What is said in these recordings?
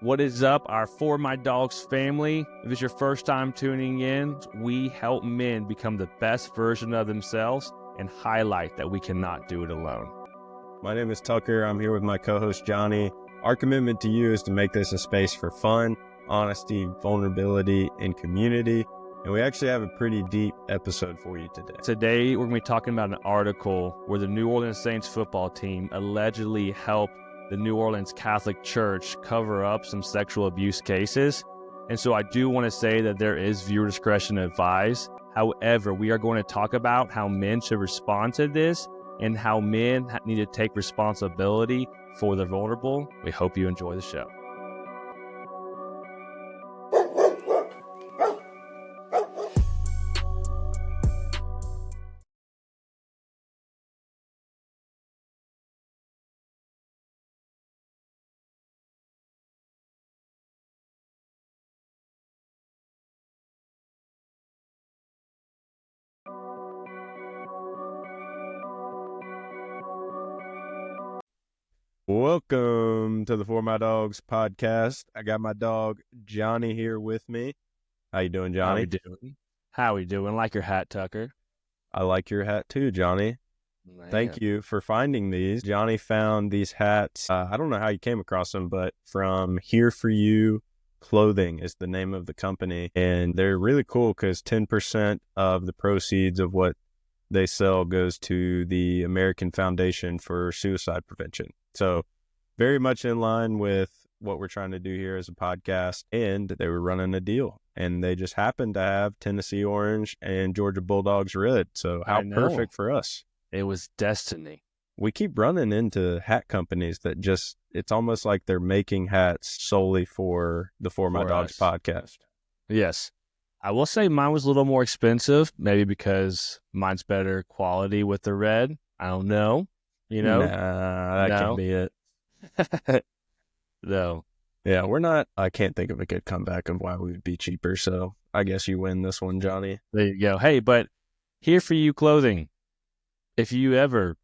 What is up, our For My Dogs family? If it's your first time tuning in, we help men become the best version of themselves and highlight that we cannot do it alone. My name is Tucker. I'm here with my co-host Johnny. Our commitment to you is to make this a space for fun, honesty, vulnerability, and community. And we actually have a pretty deep episode for you today. Today, we're going to be talking about an article where the New Orleans Saints football team allegedly helped the New Orleans Catholic Church cover up some sexual abuse cases. And so I do want to say that there is viewer discretion advised. However, we are going to talk about how men should respond to this and how men need to take responsibility for the vulnerable. We hope you enjoy the show. Welcome to the For My Dogs podcast. I got my dog Johnny here with me. How you doing, Johnny? How we doing? Like your hat, Tucker. I like your hat too, Johnny. Man. Thank you for finding these. Johnny found these hats. I don't know how you came across them, but from Here For You Clothing is the name of the company. And they're really cool because 10% of the proceeds of what they sell goes to the American Foundation for Suicide Prevention. So very much in line with what we're trying to do here as a podcast. And they were running a deal. And they just happened to have Tennessee Orange and Georgia Bulldogs Red. So how perfect for us. It was destiny. We keep running into hat companies that just, it's almost like they're making hats solely for the For My Dogs podcast. Yes. I will say mine was a little more expensive, maybe because mine's better quality with the red. I don't know. You know? Nah, that can't be it. No. Yeah, I can't think of a good comeback of why we would be cheaper. So I guess you win this one, Johnny. There you go. Hey, but Here For You Clothing. If you ever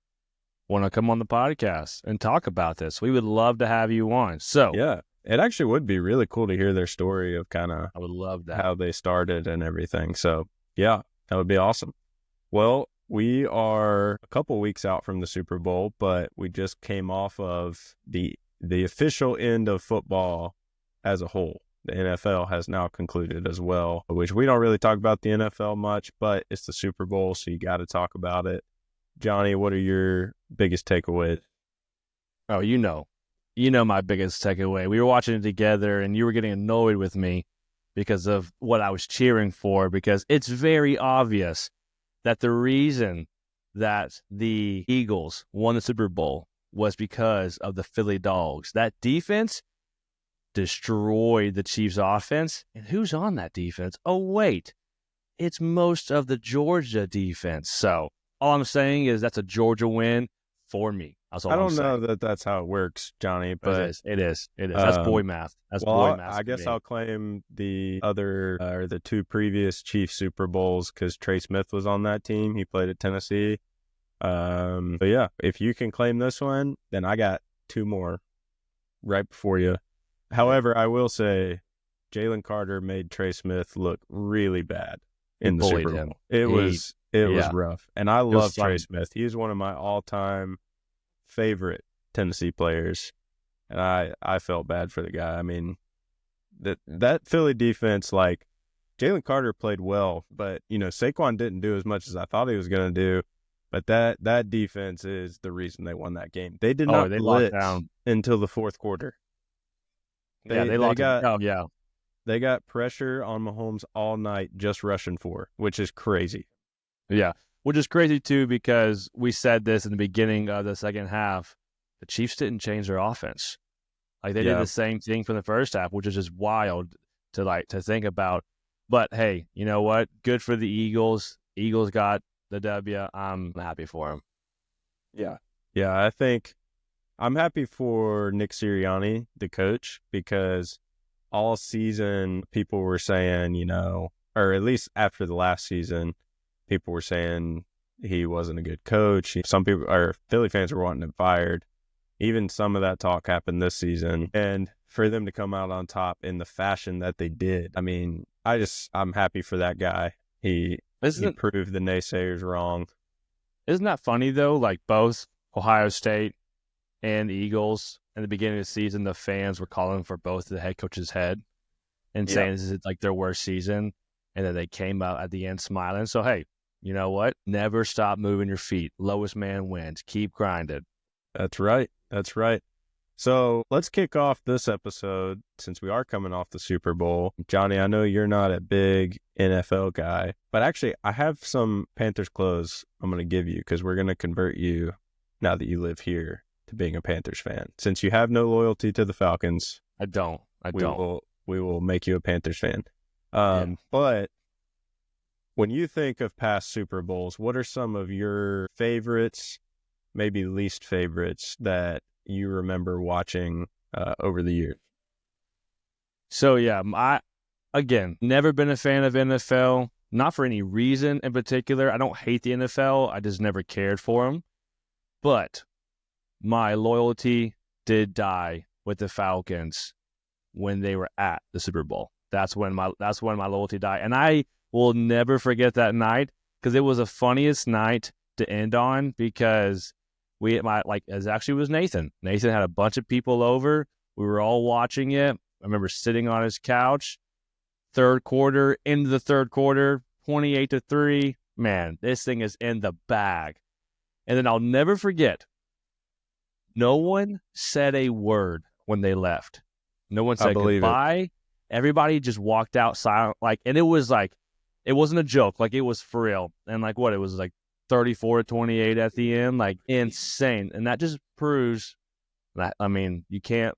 want to come on the podcast and talk about this, we would love to have you on. So yeah, it actually would be really cool to hear their story of kind of I would love that, how they started and everything. So yeah, that would be awesome. Well, we are a couple weeks out from the Super Bowl, but we just came off of the official end of football as a whole. The NFL has now concluded as well, which we don't really talk about the NFL much, but it's the Super Bowl, so you got to talk about it. Johnny, what are your biggest takeaways? Oh, you know my biggest takeaway. We were watching it together, and you were getting annoyed with me because of what I was cheering for, because it's very obvious that the reason that the Eagles won the Super Bowl was because of the Philly Dogs. That defense destroyed the Chiefs' offense. And who's on that defense? Oh, wait. It's most of the Georgia defense. So all I'm saying is that's a Georgia win for me. I don't know that that's how it works, Johnny, but it is. That's boy math. Boy math. I guess I'll claim the other or the two previous Chiefs Super Bowls because Trey Smith was on that team. He played at Tennessee. But yeah, if you can claim this one, then I got two more right before you. However, I will say Jalen Carter made Trey Smith look really bad in the Super Bowl. It was rough. And I love Trey Smith. He's one of my all-time favorite Tennessee players. And I felt bad for the guy. I mean, that Philly defense, like, Jalen Carter played well, but, Saquon didn't do as much as I thought he was going to do. But that defense is the reason they won that game. They did not blitz down until the fourth quarter. They got pressure on Mahomes all night just rushing for, which is crazy. Yeah, which is crazy too because we said this in the beginning of the second half. The Chiefs didn't change their offense. Like they did the same thing from the first half, which is just wild to think about. But hey, you know what? Good for the Eagles. Eagles got the W. I'm happy for them. Yeah, I think I'm happy for Nick Sirianni, the coach, because all season people were saying, or at least after the last season, people were saying he wasn't a good coach. Some people, or Philly fans, were wanting him fired. Even some of that talk happened this season. And for them to come out on top in the fashion that they did. I mean, I'm happy for that guy. He Isn't proved the naysayers wrong. isn't that funny though? Like both Ohio State and Eagles in the beginning of the season, the fans were calling for both the head coach's head and Yeah, saying this is like their worst season, and then they came out at the end smiling. So hey, you know what? Never stop moving your feet. Lowest man wins. Keep grinding. that's right. That's right. So let's kick off this episode since we are coming off the Super Bowl. Johnny, I know you're not a big NFL guy, but actually I have some Panthers clothes I'm going to give you because we're going to convert you now that you live here to being a Panthers fan. Since you have no loyalty to the Falcons, I don't. we will make you a Panthers fan. Yeah. But when you think of past Super Bowls, what are some of your favorites, maybe least favorites that you remember watching over the years? So yeah, I again never been a fan of NFL. Not for any reason in particular. I don't hate the NFL. I just never cared for them. But my loyalty did die with the Falcons when they were at the Super Bowl. That's when my loyalty died, and I will never forget that night because it was the funniest night to end on because it actually was Nathan. Nathan had a bunch of people over. We were all watching it. I remember sitting on his couch. Third quarter, into the third quarter, 28-3. Man, this thing is in the bag. And then I'll never forget, no one said a word when they left. No one said goodbye. Everybody just walked out silent. And it was it wasn't a joke. It was for real. And it was 34-28 at the end, insane. And that just proves that, you can't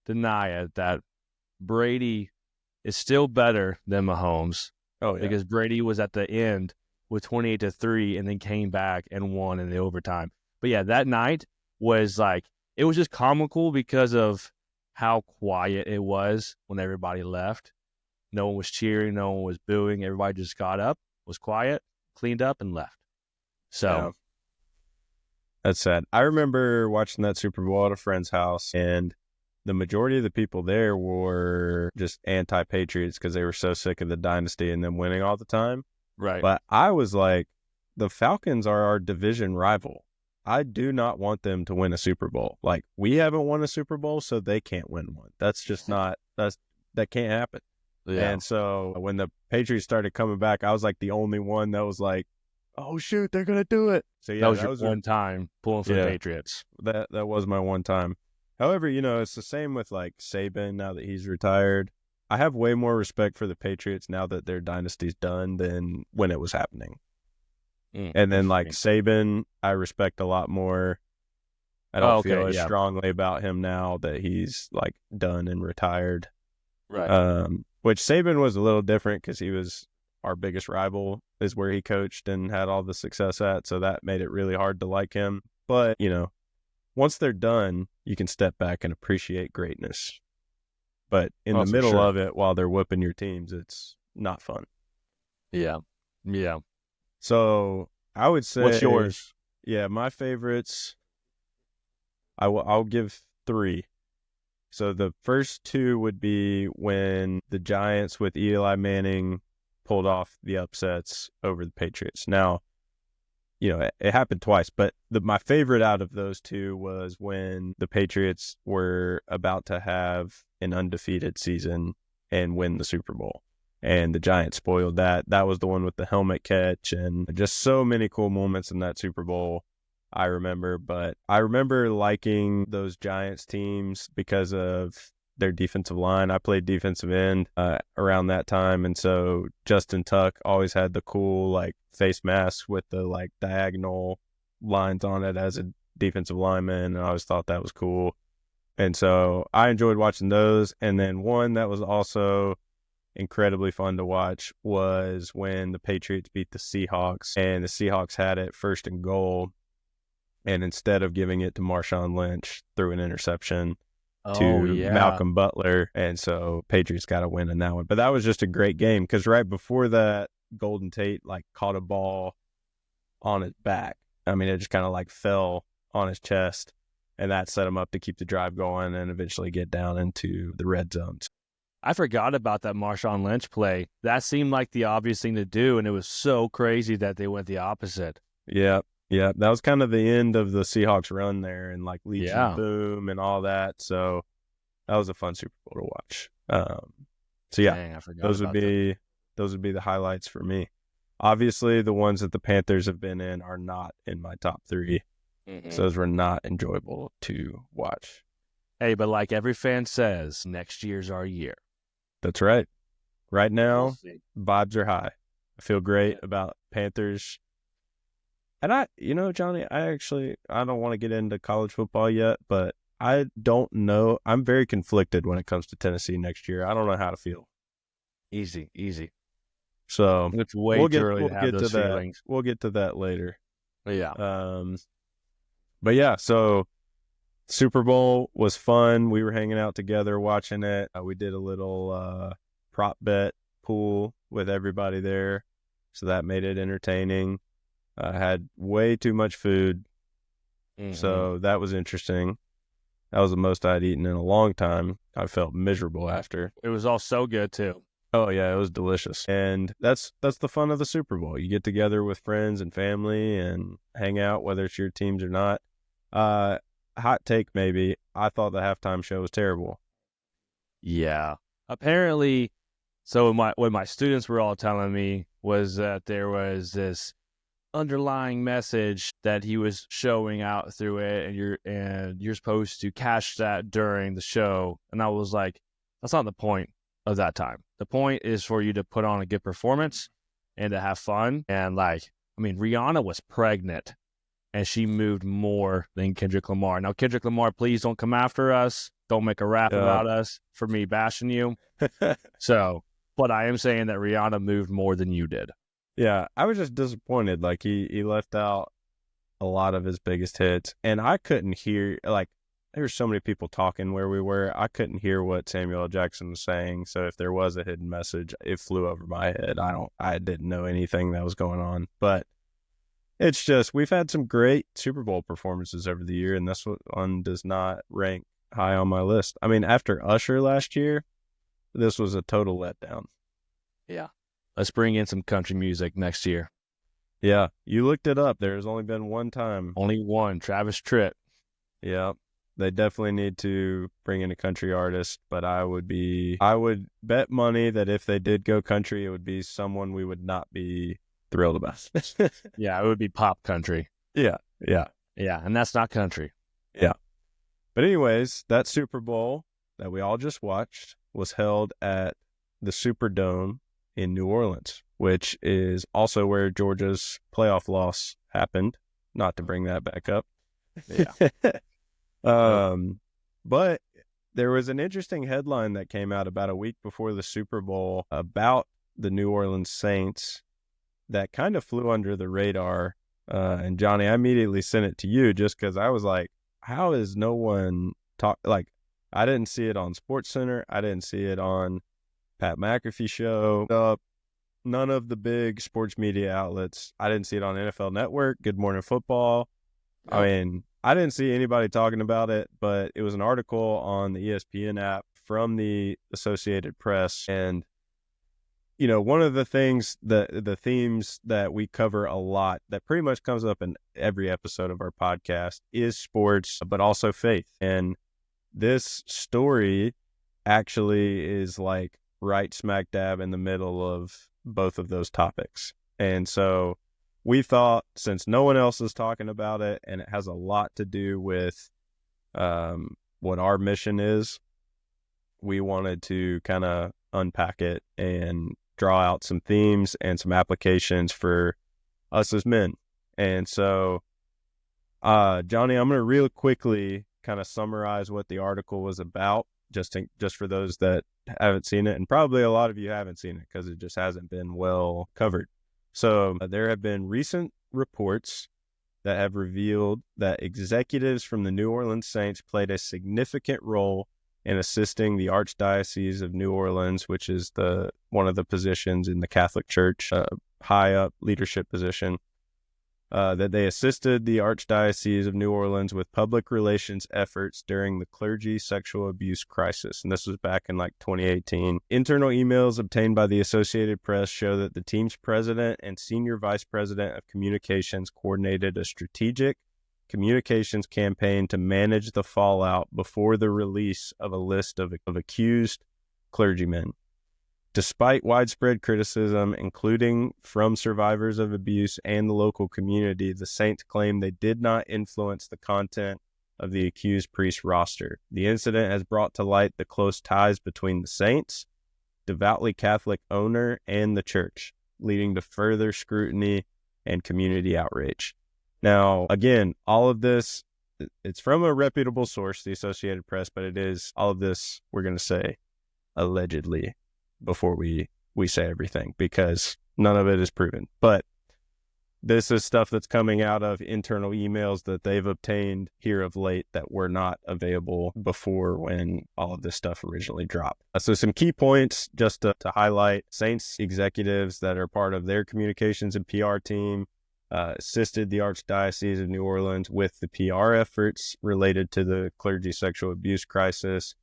deny it, that Brady is still better than Mahomes. Oh, yeah. Because Brady was at the end with 28-3 and then came back and won in the overtime. But yeah, that night was it was just comical because of how quiet it was when everybody left. No one was cheering, no one was booing. Everybody just got up, was quiet, cleaned up, and left. So yeah. That's sad. I remember watching that Super Bowl at a friend's house, and the majority of the people there were just anti-Patriots because they were so sick of the dynasty and them winning all the time. Right. But I was like, the Falcons are our division rival. I do not want them to win a Super Bowl. We haven't won a Super Bowl, so they can't win one. That's just not, that can't happen. Yeah. And so when the Patriots started coming back, I was the only one that was oh shoot, they're going to do it. So yeah, that was your one time pulling for the Patriots. That was my one time. However, it's the same with Saban now that he's retired. I have way more respect for the Patriots now that their dynasty's done than when it was happening. And then Saban, I respect a lot more. I don't feel as strongly about him now that he's done and retired. Right. Which Saban was a little different because he was our biggest rival, is where he coached and had all the success at. So that made it really hard to like him. But, once they're done, you can step back and appreciate greatness. But in the middle of it, while they're whooping your teams, it's not fun. Yeah. Yeah. So I would say... What's yours? Yeah, my favorites, I'll give 3. So the first 2 would be when the Giants with Eli Manning pulled off the upsets over the Patriots. Now, it happened twice, but my favorite out of those 2 was when the Patriots were about to have an undefeated season and win the Super Bowl. And the Giants spoiled that. That was the one with the helmet catch and just so many cool moments in that Super Bowl, I remember. But I remember liking those Giants teams because of their defensive line. I played defensive end around that time. And so Justin Tuck always had the cool face mask with the diagonal lines on it as a defensive lineman. And I always thought that was cool. And so I enjoyed watching those. And then one that was also incredibly fun to watch was when the Patriots beat the Seahawks, and the Seahawks had it 1st and goal, and instead of giving it to Marshawn Lynch, threw an interception to Malcolm Butler, and so Patriots got a win in that one. But that was just a great game because right before that, Golden Tate caught a ball on his back. I mean, it just kind of fell on his chest, and that set them up to keep the drive going and eventually get down into the red zones. I forgot about that Marshawn Lynch play. That seemed like the obvious thing to do, and it was so crazy that they went the opposite. Yeah. Yeah. That was kind of the end of the Seahawks run there, and like Legion of Boom and all that. So that was a fun Super Bowl to watch. So yeah, Dang, I forgot those would be the highlights for me. Obviously, the ones that the Panthers have been in are not in my top 3. Mm-hmm. So those were not enjoyable to watch. Hey, but like every fan says, next year's our year. That's right. Right now, vibes are high. I feel great about Panthers. And Johnny, I don't want to get into college football yet, but I don't know. I'm very conflicted when it comes to Tennessee next year. I don't know how to feel. Easy. So it's way too early to have those feelings. We'll get to that later. Yeah. But yeah, so Super Bowl was fun. We were hanging out together watching it. We did a little prop bet pool with everybody there, so that made it entertaining. Had way too much food, so that was interesting. That was the most I'd eaten in a long time. I felt miserable after. It was all so good too. Oh yeah, it was delicious. And that's the fun of the Super Bowl. You get together with friends and family and hang out, whether it's your teams or not. Hot take maybe, I thought the halftime show was terrible. Yeah. Apparently, so what my students were all telling me was that there was this underlying message that he was showing out through it, and you're supposed to catch that during the show. And I was like, that's not the point of that time. The point is for you to put on a good performance and to have fun. And Rihanna was pregnant and she moved more than Kendrick Lamar. Now, Kendrick Lamar, please don't come after us. Don't make a rap about us for me bashing you. But I am saying that Rihanna moved more than you did. Yeah, I was just disappointed. Like he left out a lot of his biggest hits, and I couldn't hear. Like there were so many people talking where we were, I couldn't hear what Samuel L. Jackson was saying. So if there was a hidden message, it flew over my head. I didn't know anything that was going on. But it's just we've had some great Super Bowl performances over the year, and this one does not rank high on my list. I mean, after Usher last year, this was a total letdown. Yeah. Let's bring in some country music next year. Yeah, you looked it up. There's only been one time. Only one, Travis Tritt. Yeah, they definitely need to bring in a country artist, but I would bet money that if they did go country, it would be someone we would not be thrilled about. Yeah, it would be pop country. Yeah, and that's not country. Yeah. But anyways, that Super Bowl that we all just watched was held at the Superdome in New Orleans, which is also where Georgia's playoff loss happened. Not to bring that back up. Yeah. But there was an interesting headline that came out about a week before the Super Bowl about the New Orleans Saints that kind of flew under the radar. And Johnny, I immediately sent it to you just because I was like, how is no one I didn't see it on SportsCenter. I didn't see it on Pat McAfee show. None of the big sports media outlets. I didn't see it on NFL Network, Good Morning Football. Yep. I mean, I didn't see anybody talking about it, but it was an article on the ESPN app from the Associated Press. And, one of the things, the themes that we cover a lot that pretty much comes up in every episode of our podcast is sports, but also faith. And this story actually is like right smack dab in the middle of both of those topics. And so we thought, since no one else is talking about it and it has a lot to do with what our mission is, we wanted to kind of unpack it and draw out some themes and some applications for us as men. And so, Johnny, I'm going to real quickly kind of summarize what the article was about, just for those that haven't seen it, and probably a lot of you haven't seen it because it just hasn't been well covered. So there have been recent reports that have revealed that executives from the New Orleans Saints played a significant role in assisting the Archdiocese of New Orleans, which is one of the positions in the Catholic Church, high up leadership position, that they assisted the Archdiocese of New Orleans with public relations efforts during the clergy sexual abuse crisis. And this was back in like 2018. Internal emails obtained by the Associated Press show that the team's president and senior vice president of communications coordinated a strategic communications campaign to manage the fallout before the release of a list of accused clergymen. Despite widespread criticism, including from survivors of abuse and the local community, the Saints claim they did not influence the content of the accused priest roster. The incident has brought to light the close ties between the Saints, devoutly Catholic owner, and the church, leading to further scrutiny and community outrage. Now, again, all of this, it's from a reputable source, the Associated Press, but it is all of this, we're going to say, allegedly, before we say everything, because none of it is proven. But this is stuff that's coming out of internal emails that they've obtained here of late that were not available before when all of this stuff originally dropped. So some key points just to highlight: Saints executives that are part of their communications and PR team assisted the Archdiocese of New Orleans with the PR efforts related to the clergy sexual abuse crisis.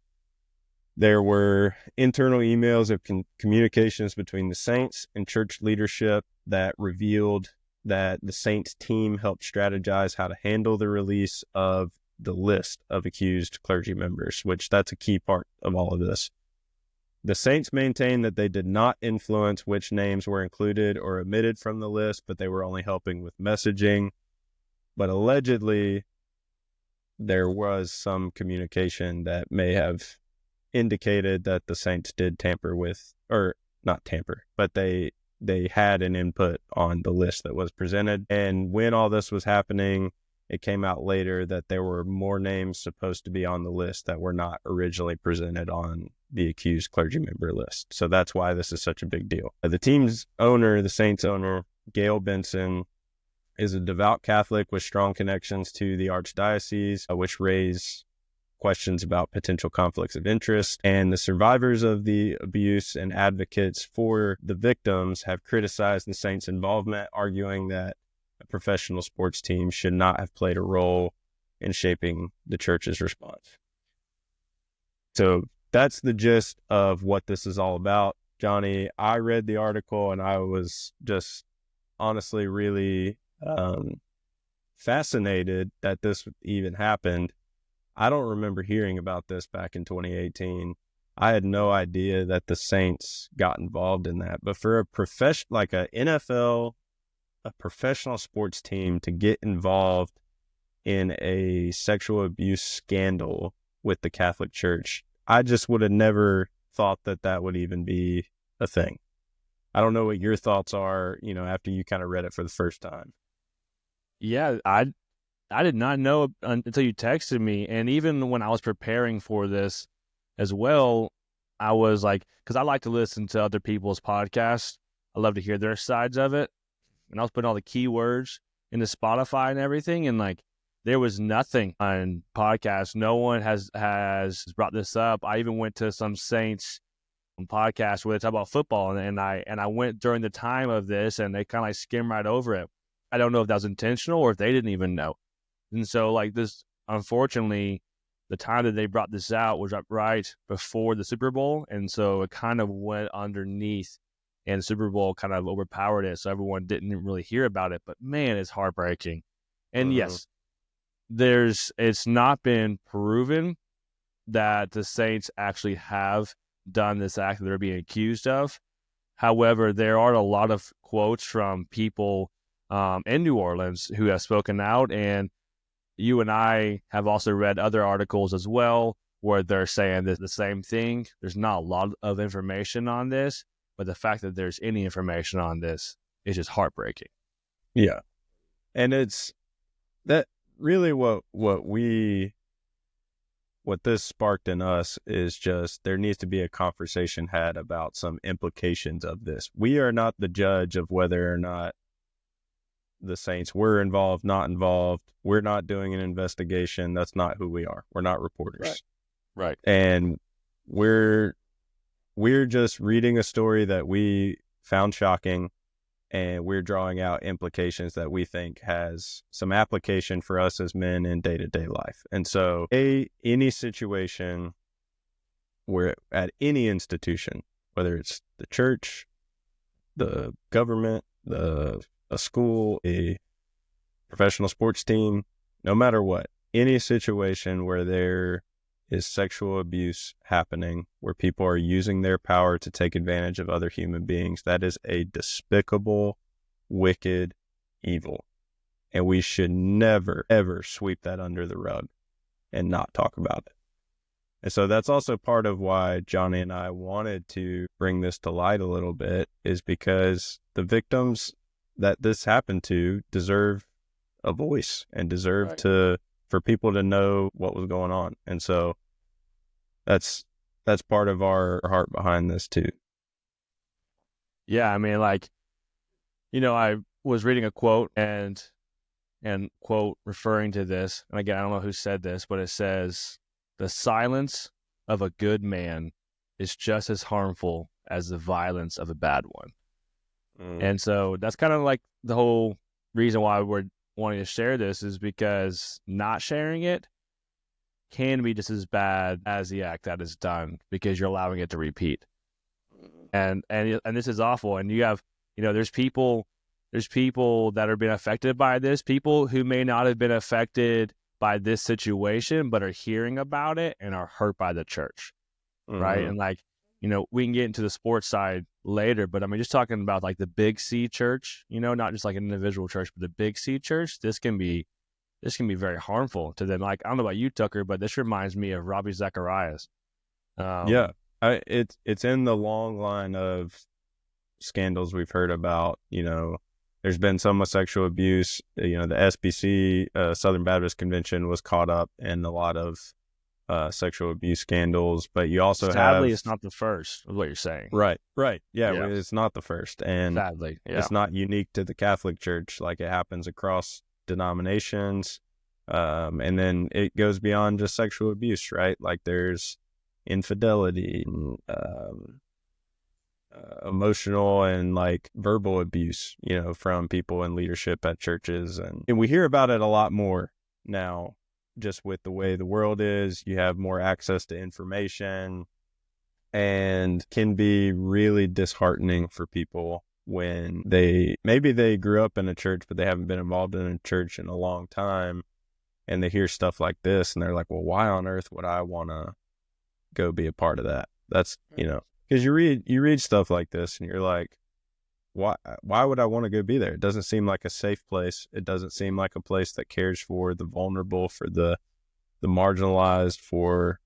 There were internal emails of communications between the Saints and church leadership that revealed that the Saints team helped strategize how to handle the release of the list of accused clergy members, which that's a key part of all of this. The Saints maintain that they did not influence which names were included or omitted from the list, but they were only helping with messaging. But allegedly, there was some communication that may have indicated that the Saints did tamper with, or not tamper, but they had an input on the list that was presented. And when all this was happening, it came out later that there were more names supposed to be on the list that were not originally presented on the accused clergy member list. So that's why this is such a big deal. The team's owner, the Saints owner, Gail Benson, is a devout Catholic with strong connections to the Archdiocese, which raise questions about potential conflicts of interest. And the survivors of the abuse and advocates for the victims have criticized the Saints' involvement, arguing that a professional sports team should not have played a role in shaping the church's response. So that's the gist of what this is all about. Johnny, I read the article and I was just honestly really fascinated that this even happened. I don't remember hearing about this back in 2018. I had no idea that the Saints got involved in that. But for a like a NFL, a professional sports team to get involved in a sexual abuse scandal with the Catholic Church, I just would have never thought that that would even be a thing. I don't know what your thoughts are, after you kind of read it for the first time. Yeah, I did not know until you texted me. And even when I was preparing for this as well, I was like, because I like to listen to other people's podcasts. I love to hear their sides of it. And I was putting all the keywords into Spotify and everything. And like, there was nothing on podcasts. No one has brought this up. I even went to some Saints podcast where they talk about football. And I went during the time of this and they kind of like skimmed right over it. I don't know if that was intentional or if they didn't even know. And so like this, unfortunately, the time that they brought this out was right before the Super Bowl. And so it kind of went underneath and the Super Bowl kind of overpowered it. So everyone didn't really hear about it, but man, it's heartbreaking. And yes, it's not been proven that the Saints actually have done this act that they're being accused of. However, there are a lot of quotes from people in New Orleans who have spoken out, and you and I have also read other articles as well where they're saying the same thing. There's not a lot of information on this, but the fact that there's any information on this is just heartbreaking. Yeah. And it's that really what this sparked in us is just there needs to be a conversation had about some implications of this. We are not the judge of whether or not the Saints were involved, not involved. We're not doing an investigation. That's not who we are. We're not reporters. Right. And we're just reading a story that we found shocking and we're drawing out implications that we think has some application for us as men in day-to-day life. And so any situation where at any institution, whether it's the church, the government, a school, a professional sports team, no matter what, any situation where there is sexual abuse happening, where people are using their power to take advantage of other human beings, that is a despicable, wicked evil. And we should never, ever sweep that under the rug and not talk about it. And so that's also part of why Johnny and I wanted to bring this to light a little bit, is because the victims that this happened to deserve a voice and deserve Right. for people to know what was going on. And so that's part of our heart behind this too. Yeah, I mean, like, I was reading a quote and quote referring to this, and again, I don't know who said this, but it says, "The silence of a good man is just as harmful as the violence of a bad one." And so that's kind of like the whole reason why we're wanting to share this, is because not sharing it can be just as bad as the act that is done, because you're allowing it to repeat. And this is awful. And you have, there's people that are being affected by this, people who may not have been affected by this situation, but are hearing about it and are hurt by the church. Right. And like, we can get into the sports side later, but I mean, just talking about like the big C church, not just like an individual church, but the big C church, this can be very harmful to them. Like, I don't know about you, Tucker, but this reminds me of Robbie Zacharias. Yeah, it's in the long line of scandals we've heard about. There's been some with sexual abuse. The SBC, Southern Baptist Convention, was caught up in a lot of sexual abuse scandals, but you also Sadly, have... it's not the first, is what you're saying. Right. Yeah, Yeah. it's not the first, and Sadly, yeah. it's not unique to the Catholic Church. Like, it happens across denominations, and then it goes beyond just sexual abuse, right? Like, there's infidelity, emotional and like verbal abuse, from people in leadership at churches, and we hear about it a lot more now. Just with the way the world is, you have more access to information, and can be really disheartening for people when they grew up in a church, but they haven't been involved in a church in a long time, and they hear stuff like this, and they're like, well, why on earth would I want to go be a part of that? That's, because you read stuff like this, and you're like, why would I want to go be there? It doesn't seem like a safe place. It doesn't seem like a place that cares for the vulnerable, for the marginalized, for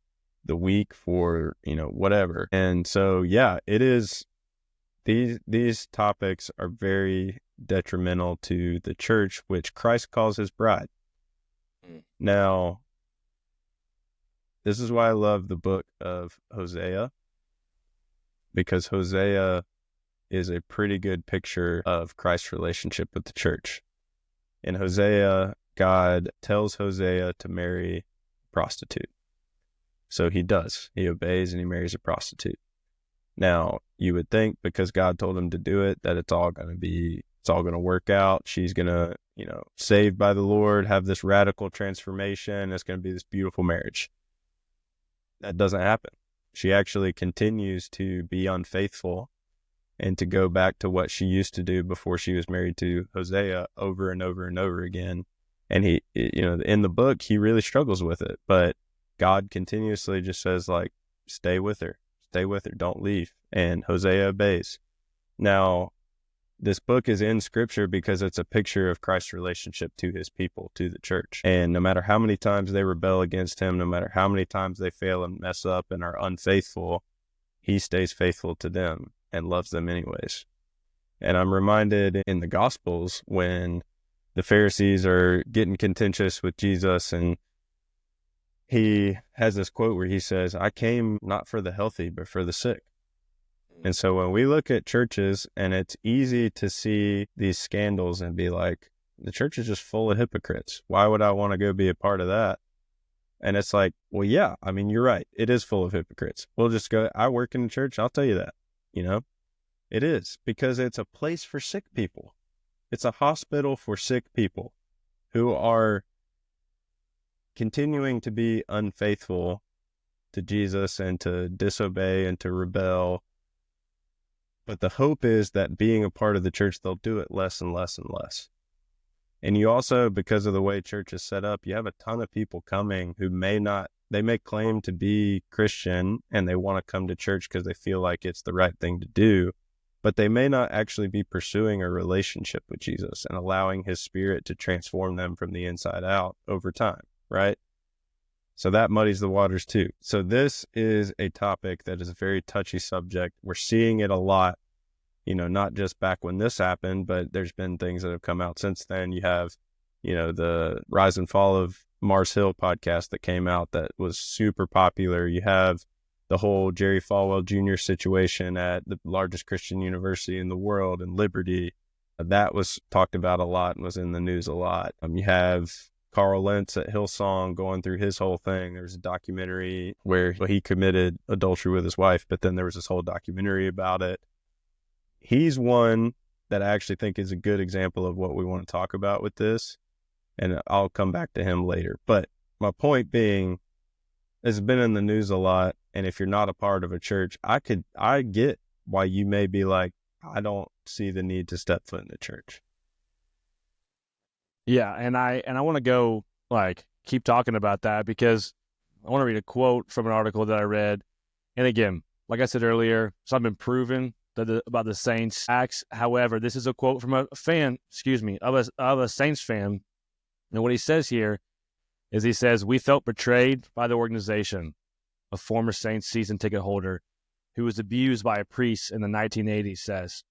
the weak, for, whatever. And so, yeah, it is. These topics are very detrimental to the church, which Christ calls his bride. Now, this is why I love the book of Hosea, because Hosea is a pretty good picture of Christ's relationship with the church. In Hosea, God tells Hosea to marry a prostitute. So he does. He obeys and he marries a prostitute. Now, you would think because God told him to do it, that it's all going to work out. She's going to, saved by the Lord, have this radical transformation. It's going to be this beautiful marriage. That doesn't happen. She actually continues to be unfaithful and to go back to what she used to do before she was married to Hosea over and over and over again. And he, in the book, he really struggles with it, but God continuously just says, like, stay with her, don't leave. And Hosea obeys. Now, this book is in scripture because it's a picture of Christ's relationship to his people, to the church. And no matter how many times they rebel against him, no matter how many times they fail and mess up and are unfaithful, he stays faithful to them and loves them anyways. And I'm reminded in the Gospels when the Pharisees are getting contentious with Jesus, and he has this quote where he says, I came not for the healthy, but for the sick. And so when we look at churches, and it's easy to see these scandals and be like, the church is just full of hypocrites. Why would I want to go be a part of that? And it's like, well, yeah, I mean, you're right. It is full of hypocrites. We'll just go, I work in the church. I'll tell you that, It is, because it's a place for sick people. It's a hospital for sick people who are continuing to be unfaithful to Jesus and to disobey and to rebel. But the hope is that being a part of the church, they'll do it less and less and less. And you also, because of the way church is set up, you have a ton of people coming who they may claim to be Christian and they want to come to church because they feel like it's the right thing to do, but they may not actually be pursuing a relationship with Jesus and allowing his spirit to transform them from the inside out over time, right? So that muddies the waters too. So this is a topic that is a very touchy subject. We're seeing it a lot, not just back when this happened, but there's been things that have come out since then. You have, the Rise and Fall of Mars Hill podcast that came out that was super popular. You have the whole Jerry Falwell Jr. situation at the largest Christian university in the world, in Liberty. That was talked about a lot and was in the news a lot. You have Carl Lentz at Hillsong going through his whole thing. There was a documentary where he committed adultery with his wife, but then there was this whole documentary about it. He's one that I actually think is a good example of what we want to talk about with this, and I'll come back to him later. But my point being, it's been in the news a lot, and if you're not a part of a church, I get why you may be like, I don't see the need to step foot in the church. Yeah, and I want to go keep talking about that because I want to read a quote from an article that I read. And again, like I said earlier, it's not been proven about the Saints acts. However, this is a quote from a fan, of a Saints fan. And what he says here is he says, "We felt betrayed by the organization." A former Saints season ticket holder who was abused by a priest in the 1980s says,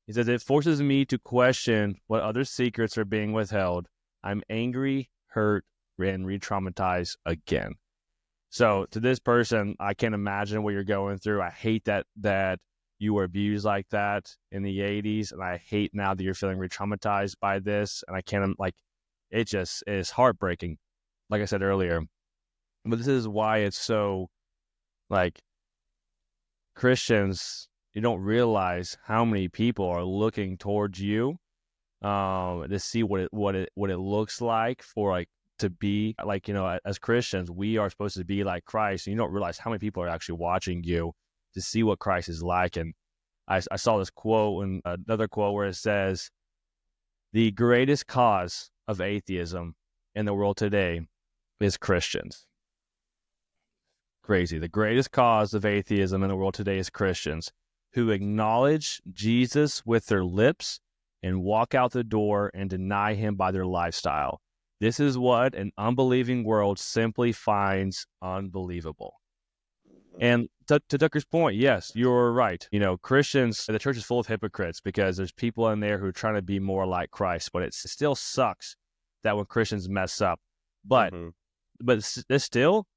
he says, "It forces me to question what other secrets are being withheld. I'm angry, hurt, and re-traumatized again." So to this person, I can't imagine what you're going through. I hate that you were abused like that in the 80s. And I hate now that you're feeling re-traumatized by this. And I can't, it just is heartbreaking, like I said earlier. But this is why it's so, Christians, you don't realize how many people are looking towards you to see what it looks like for to be as Christians, we are supposed to be like Christ, and you don't realize how many people are actually watching you to see what Christ is like. And I saw this quote and another quote where it says, "The greatest cause of atheism in the world today is Christians." Crazy. The greatest cause of atheism in the world today is Christians who acknowledge Jesus with their lips and walk out the door and deny him by their lifestyle. This is what an unbelieving world simply finds unbelievable. And to Tucker's point, yes, you're right. Christians, the church is full of hypocrites because there's people in there who are trying to be more like Christ, but it still sucks that when Christians mess up. But it's still,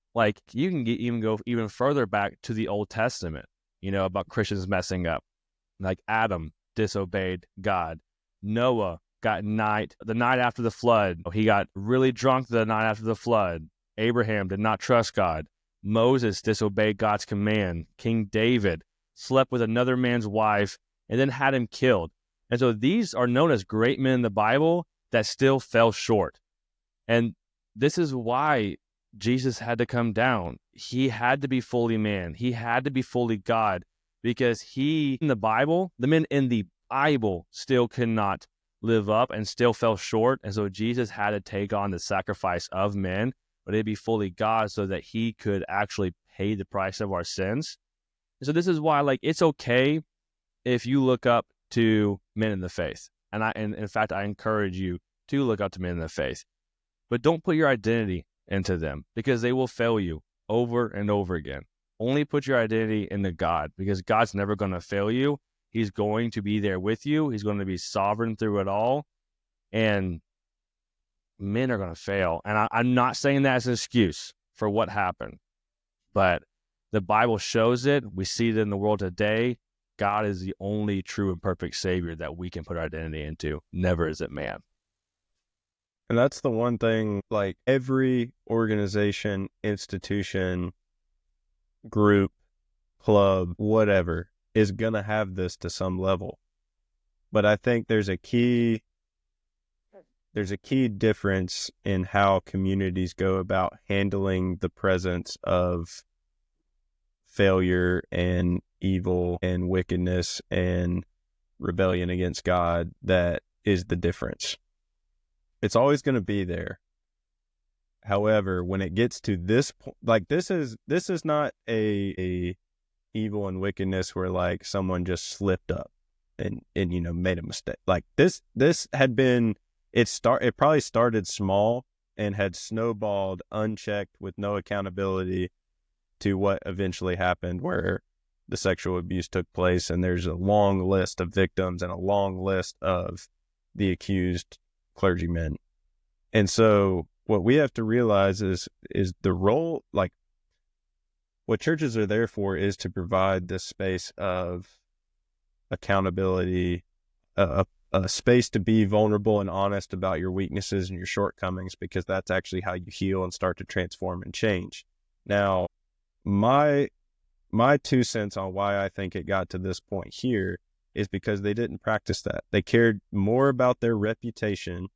you can even go even further back to the Old Testament, about Christians messing up. Like Adam disobeyed God. Noah got the night after the flood. He got really drunk the night after the flood. Abraham did not trust God. Moses disobeyed God's command. King David slept with another man's wife and then had him killed. And so these are known as great men in the Bible that still fell short. And this is why Jesus had to come down. He had to be fully man. He had to be fully God, because in the Bible, the men in the Bible still could not live up and still fell short. And so Jesus had to take on the sacrifice of men, but it'd be fully God so that he could actually pay the price of our sins. And so this is why, it's okay if you look up to men in the faith. And in fact, I encourage you to look up to men in the faith, but don't put your identity into them because they will fail you over and over again. Only put your identity into God, because God's never going to fail you. He's going to be there with you. He's going to be sovereign through it all. And men are going to fail. And I'm not saying that as an excuse for what happened, but the Bible shows it. We see it in the world today. God is the only true and perfect Savior that we can put our identity into. Never is it man. And that's the one thing, every organization, institution, group, club, whatever, is going to have this to some level. But I think there's a key difference in how communities go about handling the presence of failure and evil and wickedness and rebellion against God. That is the difference. It's always going to be there. However, when it gets to this point, like this is not a evil and wickedness where like someone just slipped up and made a mistake. Like this had been it probably started small and had snowballed unchecked with no accountability to what eventually happened, where the sexual abuse took place, and there's a long list of victims and a long list of the accused clergymen. And so what we have to realize is the role, like what churches are there for, is to provide this space of accountability, a space to be vulnerable and honest about your weaknesses and your shortcomings, because that's actually how you heal and start to transform and change. Now, my 2 cents on why I think it got to this point here is because they didn't practice that. They cared more about their reputation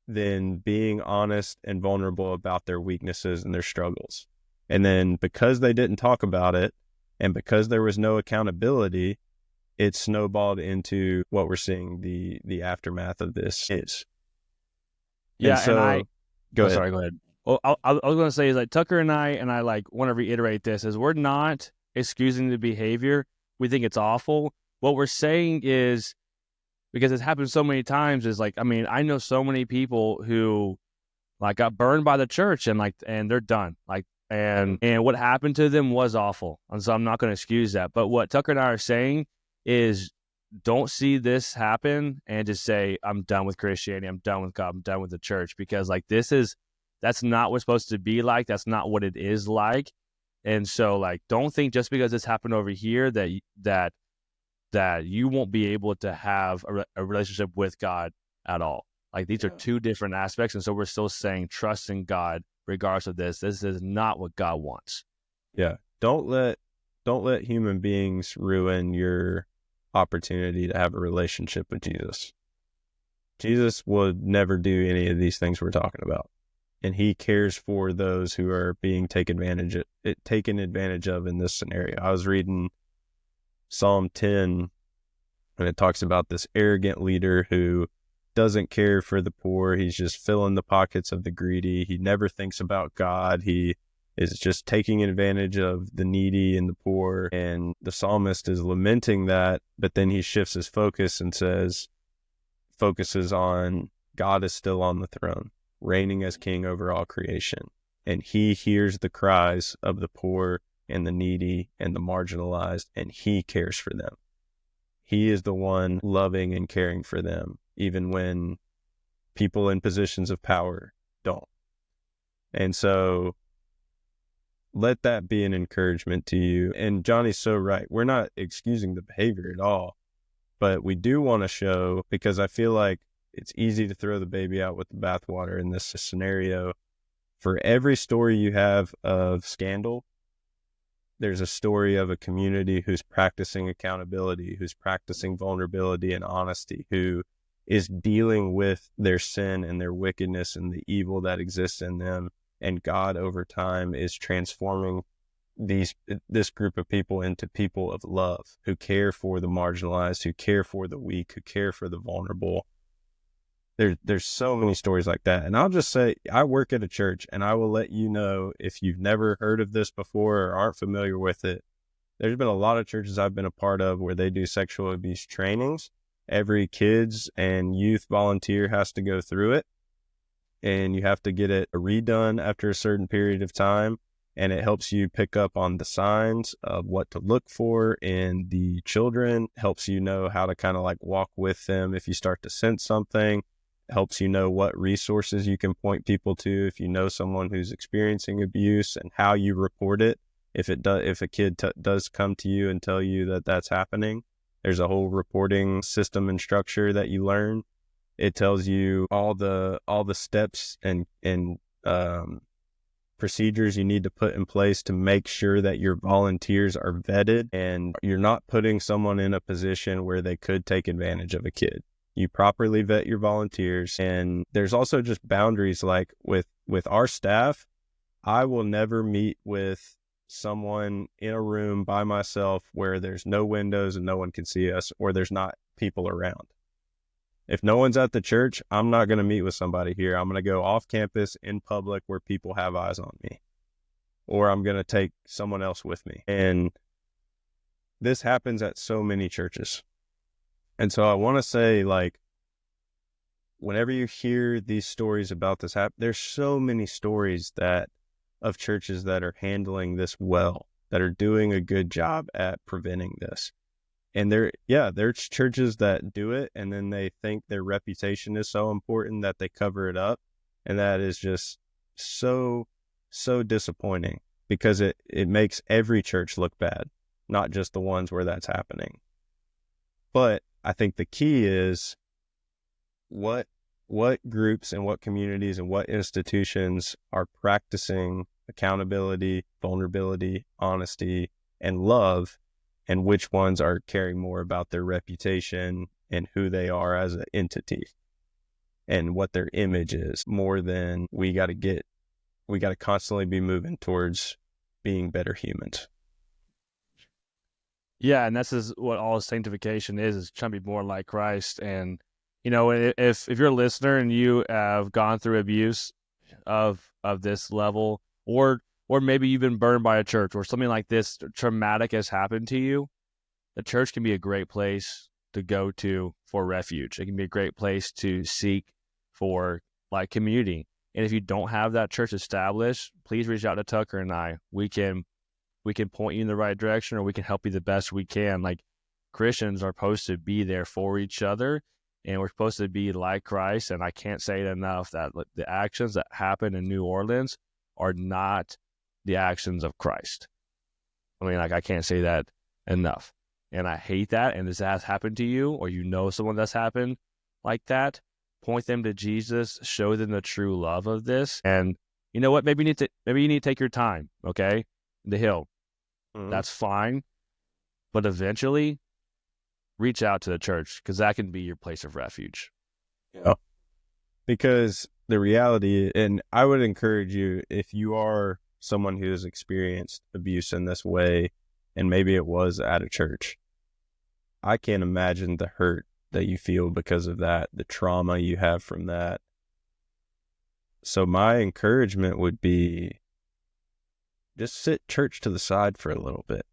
than being honest and vulnerable about their weaknesses and their struggles. And then because they didn't talk about it, and because there was no accountability, it snowballed into what we're seeing the aftermath of this is. Yeah, And so, go ahead. sorry, go ahead. Well, I was going to say is like Tucker and I like want to reiterate this is we're not excusing the behavior. We think it's awful. What we're saying is, because it's happened so many times, is like, I mean, I know so many people who like got burned by the church and they're done. Like, and what happened to them was awful. And so I'm not going to excuse that. But what Tucker and I are saying is, don't see this happen and just say, I'm done with Christianity. I'm done with God. I'm done with the church, because like that's not what's supposed to be like. That's not what it is like. And so like, don't think just because this happened over here that you won't be able to have a relationship with God at all. Like these are two different aspects. And so we're still saying trust in God regardless of this. This is not what God wants. Yeah. Don't let human beings ruin your opportunity to have a relationship with Jesus. Jesus would never do any of these things we're talking about. And he cares for those who are being taken advantage of in this scenario. I was reading Psalm 10, and it talks about this arrogant leader who doesn't care for the poor. He's just filling the pockets of the greedy. He never thinks about God. He is just taking advantage of the needy and the poor. And the psalmist is lamenting that, but then he shifts his focus and focuses on God is still on the throne, reigning as king over all creation. And he hears the cries of the poor and the needy and the marginalized, and he cares for them. He is the one loving and caring for them, even when people in positions of power don't. And so let that be an encouragement to you. And Johnny's so right. We're not excusing the behavior at all, but we do want to show, because I feel like it's easy to throw the baby out with the bathwater in this scenario. For every story you have of scandal, there's a story of a community who's practicing accountability, who's practicing vulnerability and honesty, who is dealing with their sin and their wickedness and the evil that exists in them. And God over time is transforming this group of people into people of love, who care for the marginalized, who care for the weak, who care for the vulnerable. There's so many stories like that. And I'll just say, I work at a church, and I will let you know, if you've never heard of this before or aren't familiar with it, there's been a lot of churches I've been a part of where they do sexual abuse trainings. Every kids and youth volunteer has to go through it, and you have to get it redone after a certain period of time. And it helps you pick up on the signs of what to look for in the children, helps you know how to kind of like walk with them if you start to sense something, helps you know what resources you can point people to if you know someone who's experiencing abuse, and how you report it. If a kid does come to you and tell you that that's happening, there's a whole reporting system and structure that you learn. It tells you all the steps and procedures you need to put in place to make sure that your volunteers are vetted and you're not putting someone in a position where they could take advantage of a kid. You properly vet your volunteers. And there's also just boundaries, like with our staff. I will never meet with someone in a room by myself where there's no windows and no one can see us, or there's not people around. If no one's at the church, I'm not going to meet with somebody here. I'm going to go off campus in public where people have eyes on me, or I'm going to take someone else with me. And this happens at so many churches. And so I want to say, like, whenever you hear these stories about this happen, there's so many stories of churches that are handling this well, that are doing a good job at preventing this. And there's churches that do it, and then they think their reputation is so important that they cover it up. And that is just so disappointing, because it makes every church look bad, not just the ones where that's happening. But I think the key is what groups and what communities and what institutions are practicing accountability, vulnerability, honesty, and love, and which ones are caring more about their reputation and who they are as an entity and what their image is, more than we got to constantly be moving towards being better humans. Yeah, and this is what all sanctification is trying to be more like Christ. And, if you're a listener and you have gone through abuse of this level, or maybe you've been burned by a church, or something like this traumatic has happened to you, the church can be a great place to go to for refuge. It can be a great place to seek for like community. And if you don't have that church established, please reach out to Tucker and I. We can point you in the right direction, or we can help you the best we can. Like, Christians are supposed to be there for each other, and we're supposed to be like Christ. And I can't say it enough that the actions that happen in New Orleans are not the actions of Christ. I mean, like, I can't say that enough. And I hate that. And this has happened to you, or someone that's happened like that, point them to Jesus, show them the true love of this. And you know what? Maybe you need to take your time, okay? The hill. Mm-hmm. That's fine. But eventually reach out to the church, because that can be your place of refuge. Yeah. Because the reality, and I would encourage you, if you are someone who has experienced abuse in this way, and maybe it was at a church, I can't imagine the hurt that you feel because of that, the trauma you have from that. So my encouragement would be, just sit church to the side for a little bit.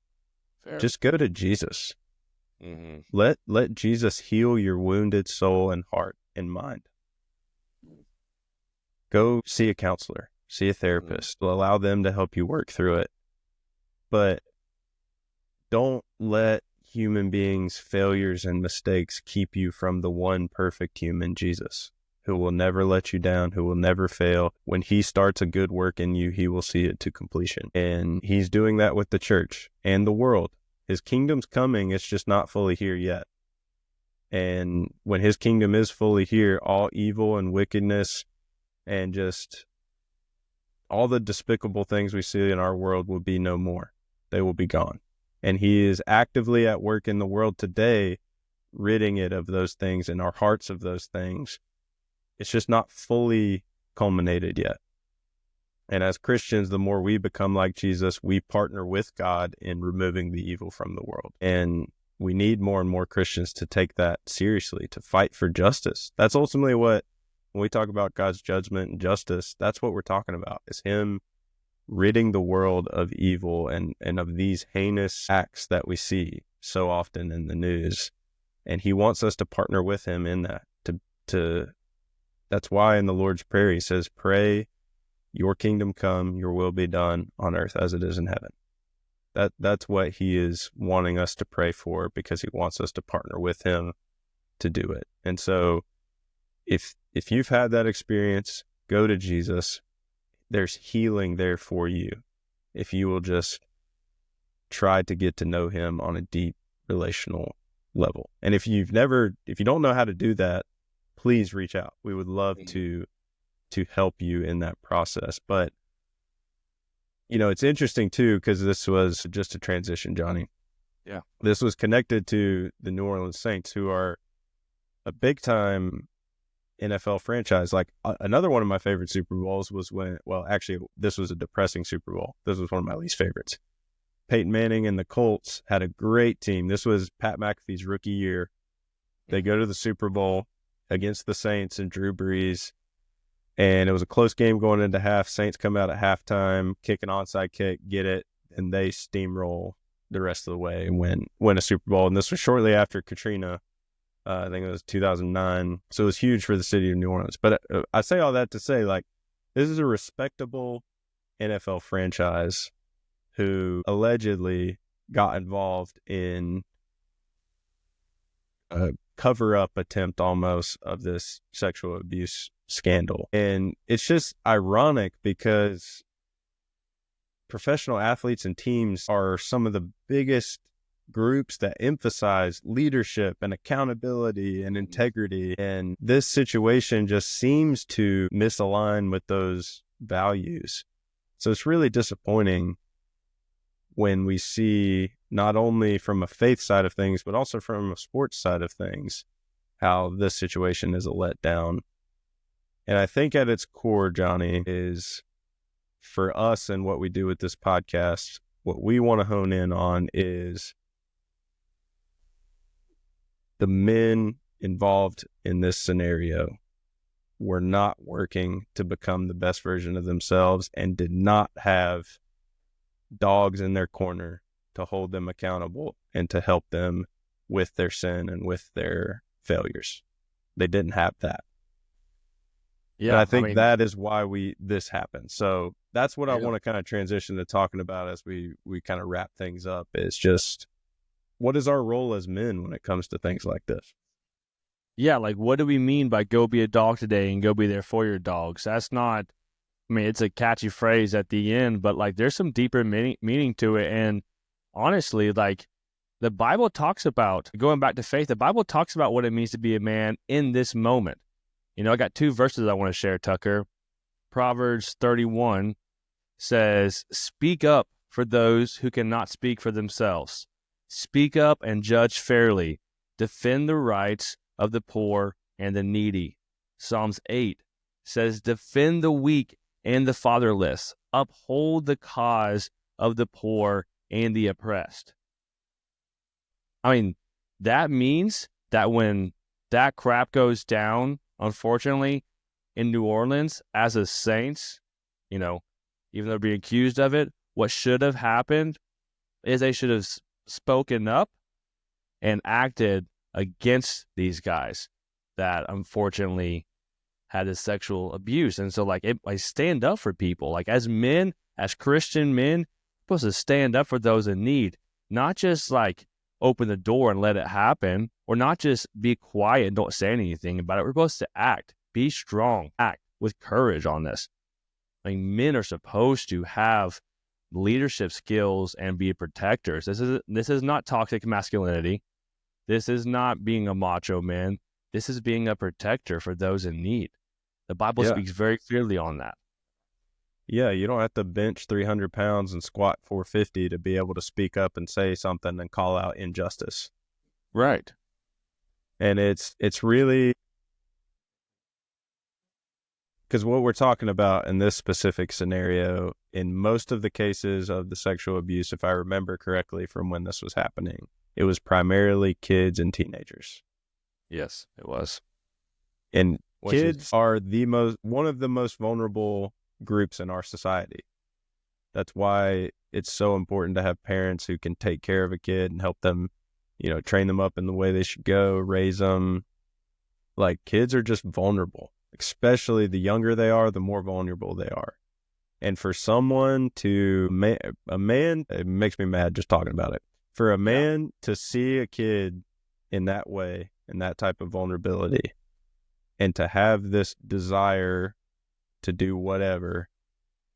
Fair. Just go to Jesus. Mm-hmm. Let Jesus heal your wounded soul and heart and mind. Go see a counselor, see a therapist. Mm-hmm. Allow them to help you work through it. But don't let human beings' failures and mistakes keep you from the one perfect human, Jesus, who will never let you down, who will never fail. When he starts a good work in you, he will see it to completion. And he's doing that with the church and the world. His kingdom's coming, it's just not fully here yet. And when his kingdom is fully here, all evil and wickedness and just all the despicable things we see in our world will be no more. They will be gone. And he is actively at work in the world today, ridding it of those things and our hearts of those things. It's just not fully culminated yet. And as Christians, the more we become like Jesus, we partner with God in removing the evil from the world. And we need more and more Christians to take that seriously, to fight for justice. That's ultimately when we talk about God's judgment and justice, that's what we're talking about, is him ridding the world of evil and of these heinous acts that we see so often in the news. And he wants us to partner with him in that. That's why in the Lord's Prayer, he says, pray, your kingdom come, your will be done on earth as it is in heaven. That's what he is wanting us to pray for, because he wants us to partner with him to do it. And so if you've had that experience, go to Jesus. There's healing there for you if you will just try to get to know him on a deep relational level. And if you don't know how to do that, please reach out. We would love to help you in that process. But It's interesting too, because this was just a transition, Johnny. Yeah. This was connected to the New Orleans Saints, who are a big time NFL franchise. Like another one of my favorite Super Bowls was actually, this was a depressing Super Bowl. This was one of my least favorites. Peyton Manning and the Colts had a great team. This was Pat McAfee's rookie year. They go to the Super Bowl against the Saints and Drew Brees, and it was a close game going into half. Saints come out at halftime, kick an onside kick, get it, and they steamroll the rest of the way and win a Super Bowl. And this was shortly after Katrina. I think it was 2009. So it was huge for the city of New Orleans. But I say all that to say, like, this is a respectable NFL franchise who allegedly got involved in a cover-up attempt almost of this sexual abuse scandal. And it's just ironic because professional athletes and teams are some of the biggest groups that emphasize leadership and accountability and integrity. And this situation just seems to misalign with those values. So it's really disappointing when we see, not only from a faith side of things, but also from a sports side of things, how this situation is a letdown. And I think at its core, Johnny, is for us and what we do with this podcast, what we want to hone in on is the men involved in this scenario were not working to become the best version of themselves and did not have dogs in their corner to hold them accountable and to help them with their sin and with their failures. They didn't have that. Yeah, and I think that is why this happened. So that's what I want to kind of transition to talking about as we kind of wrap things up, is just, what is our role as men when it comes to things like this? Yeah, like, what do we mean by go be a dog today and go be there for your dogs? That's not, I mean, it's a catchy phrase at the end, but like there's some deeper meaning to it. And honestly, like the Bible talks about, going back to faith, the Bible talks about what it means to be a man in this moment. You know, I got 2 verses I want to share, Tucker. Proverbs 31 says, "Speak up for those who cannot speak for themselves. Speak up and judge fairly. Defend the rights of the poor and the needy." Psalms 8 says, "Defend the weak and the fatherless. Uphold the cause of the poor and the oppressed." I mean, that means that when that crap goes down, unfortunately, in New Orleans, as a Saints, you know, even though they're being accused of it, what should have happened is they should have spoken up and acted against these guys that unfortunately had this sexual abuse. And so, like, I stand up for people. Like, as men, as Christian men, we're supposed to stand up for those in need, not just like open the door and let it happen, or not just be quiet and don't say anything about it. We're supposed to act, be strong, act with courage on this. Like, men are supposed to have leadership skills and be protectors. This is not toxic masculinity. This is not being a macho man. This is being a protector for those in need. The Bible speaks very clearly on that. Yeah, you don't have to bench 300 pounds and squat 450 to be able to speak up and say something and call out injustice. Right. And it's really, because what we're talking about in this specific scenario, in most of the cases of the sexual abuse, if I remember correctly from when this was happening, it was primarily kids and teenagers. Yes, it was. And kids are one of the most vulnerable groups in our society. That's why it's so important to have parents who can take care of a kid and help them, train them up in the way they should go, raise them. Like, kids are just vulnerable, especially the younger they are, the more vulnerable they are. And for someone a man, it makes me mad just talking about it. For a man to see a kid in that way, in that type of vulnerability, and to have this desire to do whatever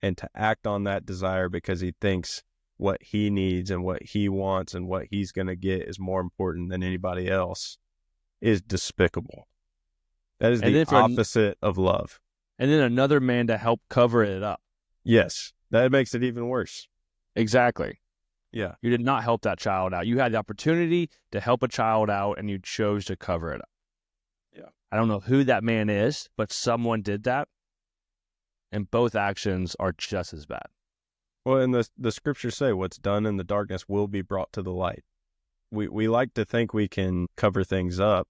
and to act on that desire because he thinks what he needs and what he wants and what he's going to get is more important than anybody else, is despicable. That is the opposite of love. And then another man to help cover it up. Yes, That makes it even worse. Exactly. Yeah. You did not help that child out. You had the opportunity to help a child out, and you chose to cover it up. Yeah. I don't know who that man is, but someone did that, and both actions are just as bad. Well, and the scriptures say what's done in the darkness will be brought to the light. We like to think we can cover things up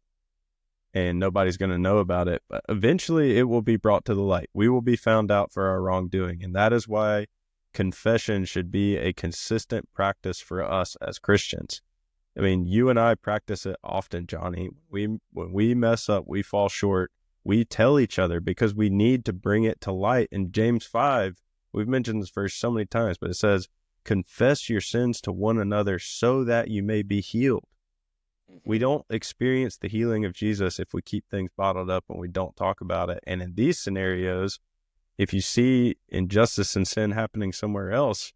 and nobody's going to know about it, but eventually it will be brought to the light. We will be found out for our wrongdoing, and that is why confession should be a consistent practice for us as Christians. I mean, you and I practice it often, Johnny. When we mess up, we fall short, we tell each other because we need to bring it to light. In James 5, we've mentioned this verse so many times, but it says, confess your sins to one another so that you may be healed. We don't experience the healing of Jesus if we keep things bottled up and we don't talk about it. And in these scenarios, if you see injustice and sin happening somewhere else,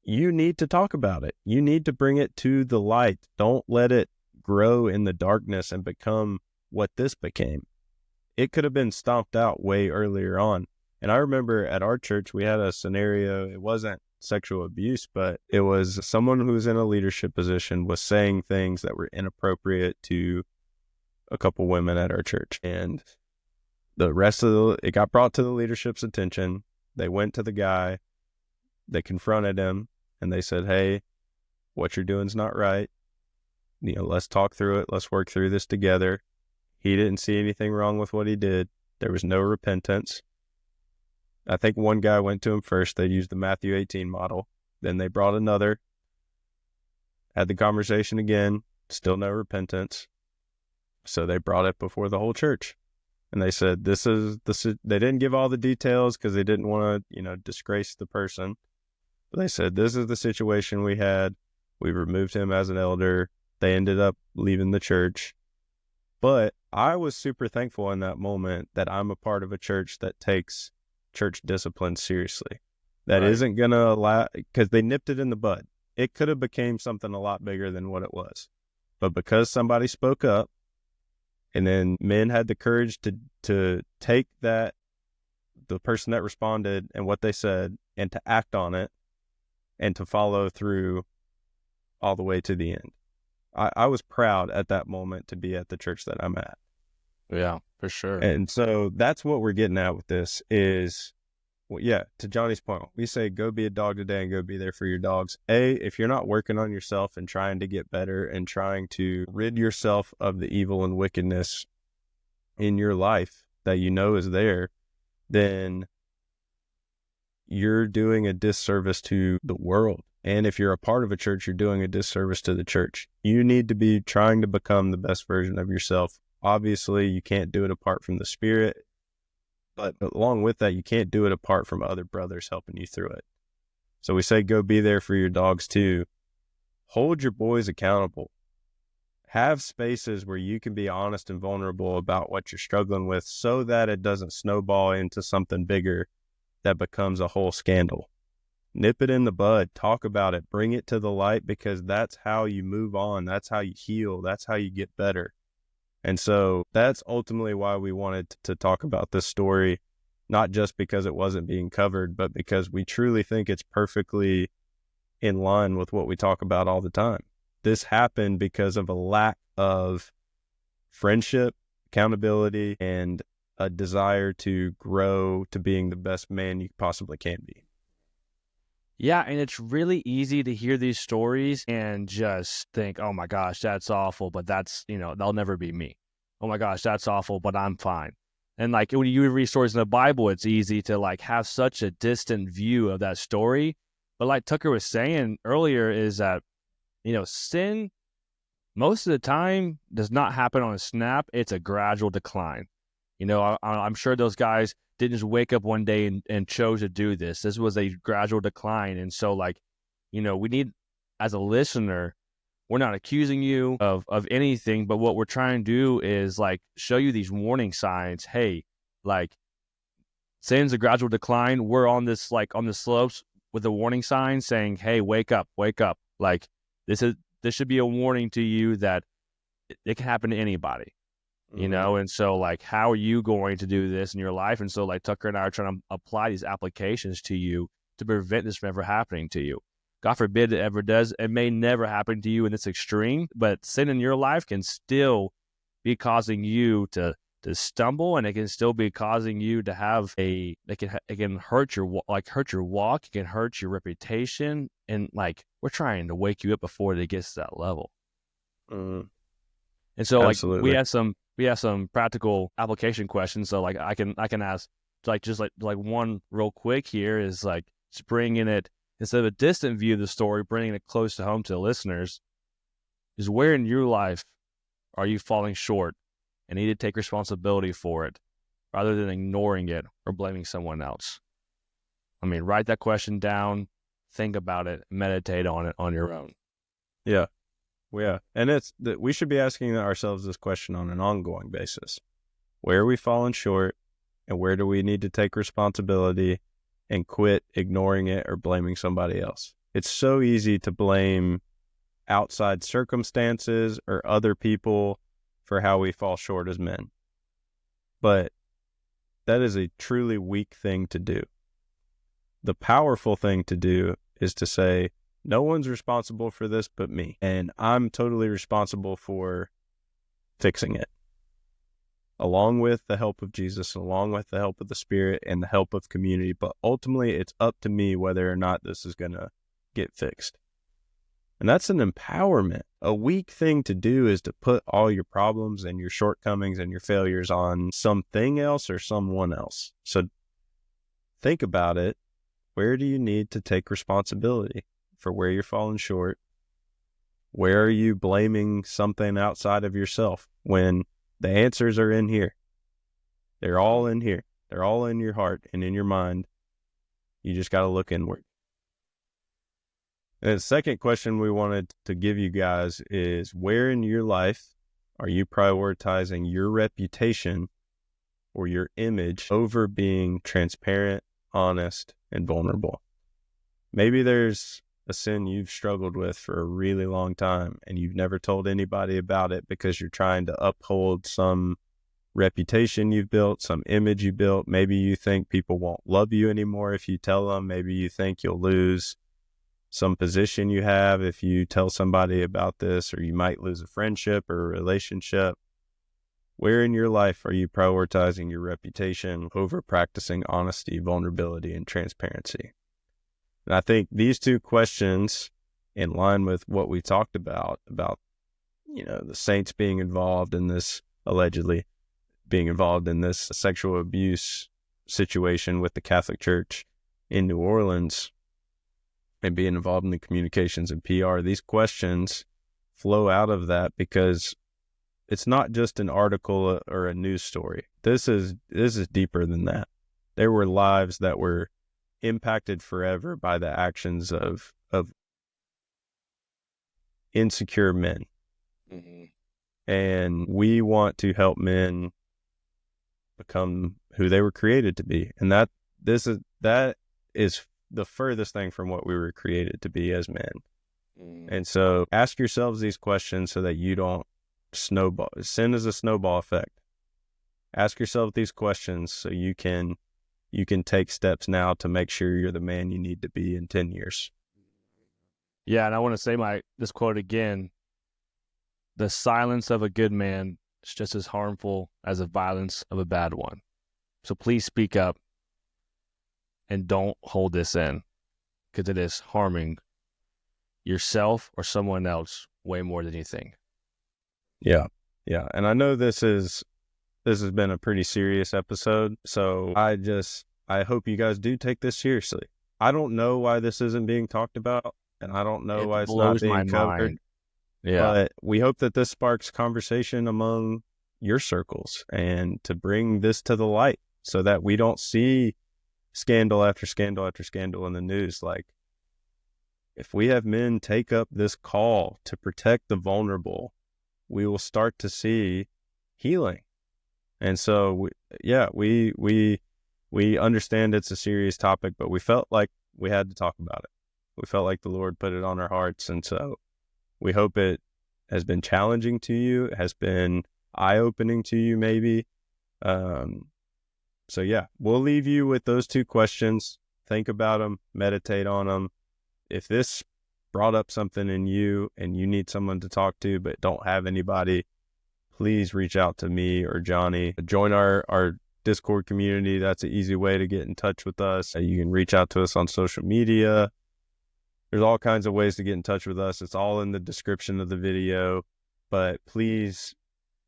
you need to talk about it. You need to bring it to the light. Don't let it grow in the darkness and become what this became. It could have been stomped out way earlier on. And I remember at our church, we had a scenario. It wasn't sexual abuse, but it was someone who was in a leadership position was saying things that were inappropriate to a couple women at our church. And the rest of it got brought to the leadership's attention. They went to the guy, they confronted him, and they said, hey, what you're doing is not right. Let's talk through it. Let's work through this together. He didn't see anything wrong with what he did. There was no repentance. I think one guy went to him first. They used the Matthew 18 model. Then they brought another, had the conversation again, still no repentance. So they brought it before the whole church. And they said, this is, they didn't give all the details because they didn't want to, disgrace the person. But they said, this is the situation we had. We removed him as an elder. They ended up leaving the church. But I was super thankful in that moment that I'm a part of a church that takes church discipline seriously. That Right. isn't going to allow, because they nipped it in the bud. It could have became something a lot bigger than what it was. But because somebody spoke up, and then men had the courage to take that, the person that responded and what they said, and to act on it, and to follow through all the way to the end. I was proud at that moment to be at the church that I'm at. Yeah, for sure. And so that's what we're getting at with this is, well, yeah, to Johnny's point, we say go be a dog today and go be there for your dogs. If you're not working on yourself and trying to get better and trying to rid yourself of the evil and wickedness in your life that is there, then you're doing a disservice to the world. And if you're a part of a church, you're doing a disservice to the church. You need to be trying to become the best version of yourself. Obviously, you can't do it apart from the Spirit, but along with that, you can't do it apart from other brothers helping you through it. So we say go be there for your dogs too. Hold your boys accountable. Have spaces where you can be honest and vulnerable about what you're struggling with so that it doesn't snowball into something bigger that becomes a whole scandal. Nip it in the bud, talk about it, bring it to the light, because that's how you move on. That's how you heal. That's how you get better. And so that's ultimately why we wanted to talk about this story, not just because it wasn't being covered, but because we truly think it's perfectly in line with what we talk about all the time. This happened because of a lack of friendship, accountability, and a desire to grow to being the best man you possibly can be. Yeah, and it's really easy to hear these stories and just think, oh my gosh, that's awful, but that's, they'll never be me. Oh my gosh, that's awful, but I'm fine. And like when you read stories in the Bible, it's easy to like have such a distant view of that story. But like Tucker was saying earlier is that, sin most of the time does not happen on a snap. It's a gradual decline. I'm sure those guys didn't just wake up one day and chose to do this. This was a gradual decline. And so we need, as a listener, we're not accusing you of anything, but what we're trying to do is like show you these warning signs. Hey, like sin's a gradual decline. We're on this, like on the slopes with a warning sign saying, hey, wake up, wake up. Like this should be a warning to you that it can happen to anybody. And so like, how are you going to do this in your life? And so like Tucker and I are trying to apply these applications to you to prevent this from ever happening to you. God forbid it ever does. It may never happen to you in this extreme, but sin in your life can still be causing you to stumble, and it can still be causing you to have it can hurt your walk, it can hurt your reputation, and like we're trying to wake you up before it gets to that level. Mm, And so like we absolutely. have some practical application questions. So like I can ask just one real quick here is like just bringing it instead of a distant view of the story, bringing it close to home to the listeners. Is where in your life are you falling short and need to take responsibility for it rather than ignoring it or blaming someone else? I mean, write that question down, think about it, meditate on it on your own. Yeah. Yeah. And it's that we should be asking ourselves this question on an ongoing basis. Where are we falling short, and where do we need to take responsibility and quit ignoring it or blaming somebody else? It's so easy to blame outside circumstances or other people for how we fall short as men. But that is a truly weak thing to do. The powerful thing to do is to say, no one's responsible for this but me, and I'm totally responsible for fixing it, along with the help of Jesus, along with the help of the Spirit and the help of community. But ultimately, it's up to me whether or not this is going to get fixed. And that's an empowerment. A weak thing to do is to put all your problems and your shortcomings and your failures on something else or someone else. So think about it. Where do you need to take responsibility for where you're falling short? Where are you blaming something outside of yourself when the answers are in here? They're all in here. They're all in your heart and in your mind. You just got to look inward. And the second question we wanted to give you guys is, where in your life are you prioritizing your reputation or your image over being transparent, honest, and vulnerable? Maybe there's a sin you've struggled with for a really long time and you've never told anybody about it because you're trying to uphold some reputation you've built, some image you built. Maybe you think people won't love you anymore if you tell them. Maybe you think you'll lose some position you have if you tell somebody about this, or you might lose a friendship or a relationship. Where in your life are you prioritizing your reputation over practicing honesty, vulnerability, and transparency? And I think these two questions, in line with what we talked about, the saints being involved in this, allegedly being involved in this sexual abuse situation with the Catholic Church in New Orleans, and being involved in the communications and PR, these questions flow out of that because it's not just an article or a news story. This is deeper than that. There were lives that were impacted forever by the actions of insecure men. Mm-hmm. And we want to help men become who they were created to be. And that is the furthest thing from what we were created to be as men. Mm-hmm. And so ask yourselves these questions so that you don't snowball. Sin is a snowball effect. Ask yourself these questions so you can take steps now to make sure you're the man you need to be in 10 years. Yeah, and I want to say this quote again. The silence of a good man is just as harmful as the violence of a bad one. So please speak up and don't hold this in, because it is harming yourself or someone else way more than you think. Yeah. Yeah. And I know this has been a pretty serious episode. So I hope you guys do take this seriously. I don't know why this isn't being talked about, and I don't know why It it's not blows my being covered. mind. Yeah. But we hope that this sparks conversation among your circles and to bring this to the light so that we don't see scandal after scandal after scandal in the news. Like, if we have men take up this call to protect the vulnerable, we will start to see healing. And so, we understand it's a serious topic, but we felt like we had to talk about it. We felt like the Lord put it on our hearts. And so we hope it has been challenging to you, has been eye-opening to you maybe. So yeah, we'll leave you with those two questions. think about them, meditate on them. If this brought up something in you and you need someone to talk to but don't have anybody, please reach out to me or Johnny. Join our Discord community. That's an easy way to get in touch with us. You can reach out to us on social media. There's all kinds of ways to get in touch with us. It's all in the description of the video. But please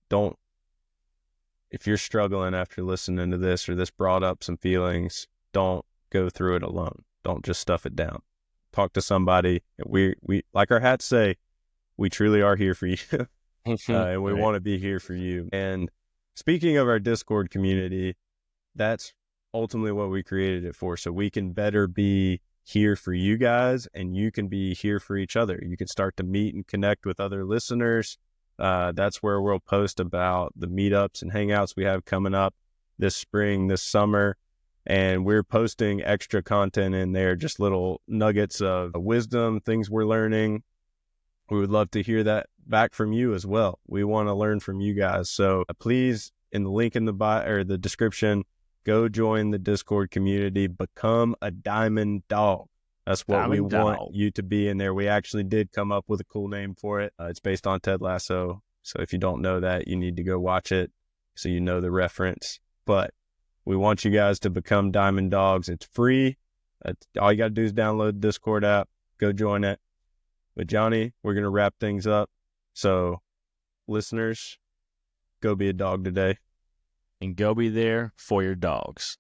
don't, if you're struggling after listening to this or this brought up some feelings, don't go through it alone. Don't just stuff it down. Talk to somebody. We like our hats say, we truly are here for you. And we want to be here for you. And speaking of our Discord community, that's ultimately what we created it for. So we can better be here for you guys and you can be here for each other. You can start to meet and connect with other listeners. That's where we'll post about the meetups and hangouts we have coming up this spring, this summer. And we're posting extra content in there, just little nuggets of wisdom, things we're learning. We would love to hear that back from you as well. We want to learn from you guys. So please, in the link in the bio or the description, go join the Discord community, become a diamond dog. That's what we want you to be in there. We actually did come up with a cool name for it. It's based on Ted Lasso. So if you don't know that, you need to go watch it so you know the reference. But we want you guys to become diamond dogs. It's free. All you got to do is download the Discord app, go join it. But Johnny, we're going to wrap things up. So listeners, go be a dog today. And go be there for your dogs.